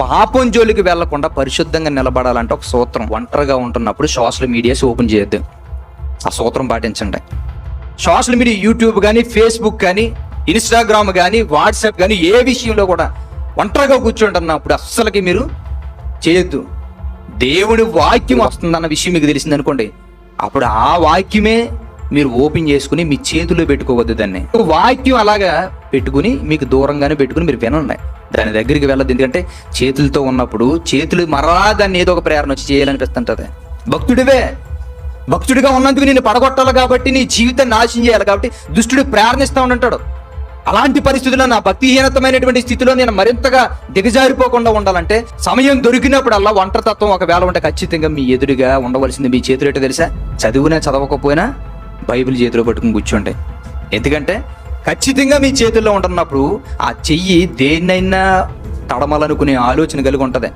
పాపం జోలికి వెళ్లకుండా పరిశుద్ధంగా నిలబడాలంటే ఒక సూత్రం. ఒంటరిగా ఉంటున్నప్పుడు సోషల్ మీడియాస్ ఓపెన్ చేయొద్దు. ఆ సూత్రం పాటించండి. సోషల్ మీడియా, యూట్యూబ్ కానీ, ఫేస్బుక్ కానీ, ఇన్స్టాగ్రామ్ కానీ, వాట్సాప్ కానీ, ఏ విషయంలో కూడా ఒంటరిగా కూర్చుంటున్నప్పుడు అస్సలకి మీరు చేయొద్దు. దేవుడి వాక్యం వస్తుందన్న విషయం మీకు తెలిసింది అనుకోండి, అప్పుడు ఆ వాక్యమే మీరు ఓపెన్ చేసుకుని మీ చేతిలో పెట్టుకోవద్దు. దాన్ని వాక్యం అలాగా పెట్టుకుని మీకు దూరంగానే పెట్టుకుని మీరు వినండి, దాని దగ్గరికి వెళ్ళదు. ఎందుకంటే చేతులతో ఉన్నప్పుడు చేతులు మరలా దాన్ని ఏదో ఒక ప్రేరణ వచ్చి చేయాలనిపిస్తుంటది. భక్తుడిగా ఉన్నందుకు నేను పడగొట్టాలి కాబట్టి, నీ జీవితాన్ని నాశనం చేయాలి కాబట్టి దుష్టుడు ప్రేరణిస్తూ ఉంటాడు. అలాంటి పరిస్థితుల్లో, నా భక్తిహీనతమైనటువంటి స్థితిలో నేను మరింతగా దిగజారిపోకుండా ఉండాలంటే సమయం దొరికినప్పుడల్లా ఒంటరితత్వం ఒకవేళ ఉంటే ఖచ్చితంగా మీ ఎదురుగా ఉండవలసింది మీ చేతులు ఏంటో తెలుసా? చదివినా చదవకపోయినా బైబిల్ చేతిలో పట్టుకుని కూర్చోండి. ఎందుకంటే ఖచ్చితంగా మీ చేతుల్లో ఉంటున్నప్పుడు ఆ చెయ్యి దేన్నైనా తడమలనుకునే ఆలోచన కలిగి ఉంటది.